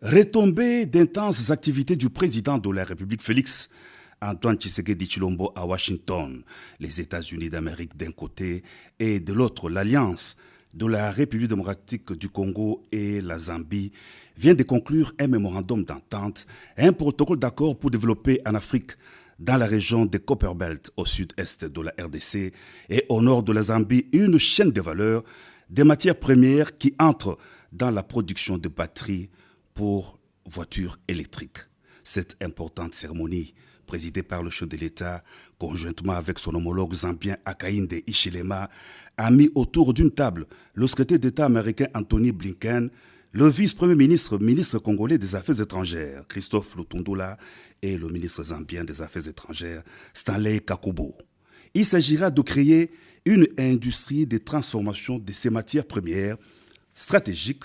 Retombée d'intenses activités du président de la République Félix Antoine Tshisekedi Tshilombo à Washington, les États-Unis d'Amérique d'un côté et de l'autre l'Alliance de la République démocratique du Congo et la Zambie vient de conclure un mémorandum d'entente, un protocole d'accord pour développer en Afrique, dans la région de Copperbelt au sud-est de la RDC et au nord de la Zambie, une chaîne de valeur des matières premières qui entrent dans la production de batteries pour voitures électriques. Cette importante cérémonie, présidée par le chef de l'État, conjointement avec son homologue zambien Hakainde Hichilema, a mis autour d'une table le secrétaire d'État américain Anthony Blinken, le vice-premier ministre congolais des Affaires étrangères, Christophe Lutundula, et le ministre zambien des Affaires étrangères, Stanley Kakubo. Il s'agira de créer une industrie de transformation de ces matières premières stratégiques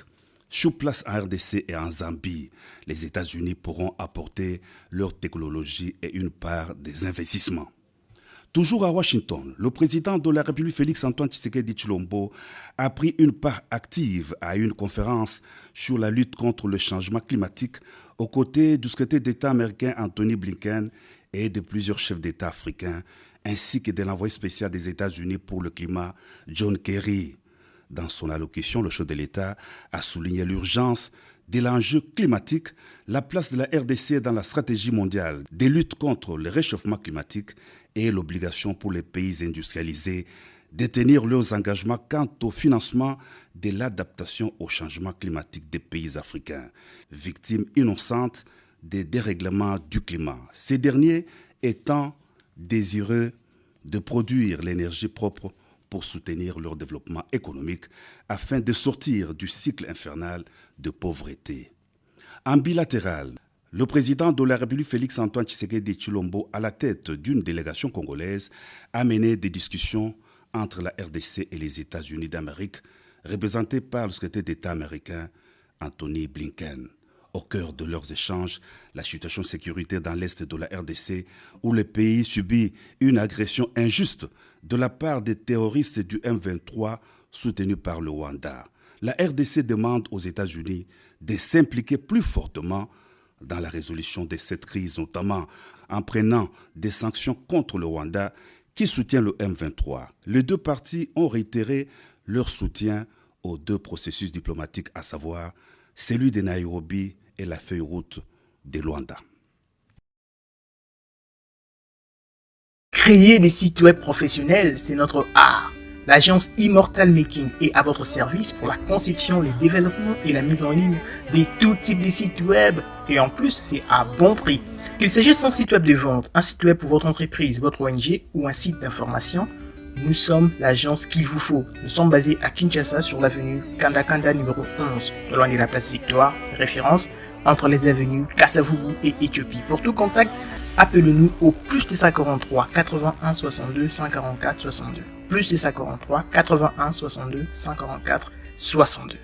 sur place en RDC et en Zambie. Les États-Unis pourront apporter leur technologie et une part des investissements. Toujours à Washington, le président de la République Félix Antoine Tshisekedi Tshilombo a pris une part active à une conférence sur la lutte contre le changement climatique aux côtés du secrétaire d'État américain Anthony Blinken et de plusieurs chefs d'État africains, ainsi que de l'envoyé spécial des États-Unis pour le climat, John Kerry. Dans son allocution, le chef de l'État a souligné l'urgence de l'enjeu climatique, la place de la RDC dans la stratégie mondiale de lutte contre le réchauffement climatique et l'obligation pour les pays industrialisés de tenir leurs engagements quant au financement de l'adaptation au changement climatique des pays africains, victimes innocentes des dérèglements du climat. Ces derniers étant désireux de produire l'énergie propre pour soutenir leur développement économique afin de sortir du cycle infernal de pauvreté. En bilatéral, le président de la République Félix Antoine Tshisekedi Tshilombo, à la tête d'une délégation congolaise, a mené des discussions entre la RDC et les États-Unis d'Amérique, représentés par le secrétaire d'État américain Anthony Blinken. Au cœur de leurs échanges, la situation sécuritaire dans l'est de la RDC, où le pays subit une agression injuste de la part des terroristes du M23 soutenus par le Rwanda. La RDC demande aux États-Unis de s'impliquer plus fortement dans la résolution de cette crise, notamment en prenant des sanctions contre le Rwanda qui soutient le M23. Les deux parties ont réitéré leur soutien aux deux processus diplomatiques, à savoir celui de Nairobi et la feuille route de Luanda. Créer des sites web professionnels, c'est notre art. L'agence Immortal Making est à votre service pour la conception, le développement et la mise en ligne de tout type de sites web. Et en plus, c'est à bon prix. Qu'il s'agisse d'un site web de vente, un site web pour votre entreprise, votre ONG ou un site d'information, nous sommes l'agence qu'il vous faut. Nous sommes basés à Kinshasa sur l'avenue Kanda numéro 11, loin de la place Victoire, référence entre les avenues Kassavubu et Éthiopie. Pour tout contact, appelez-nous au plus 243 81 62 144 62. Plus 243 81 62 144 62.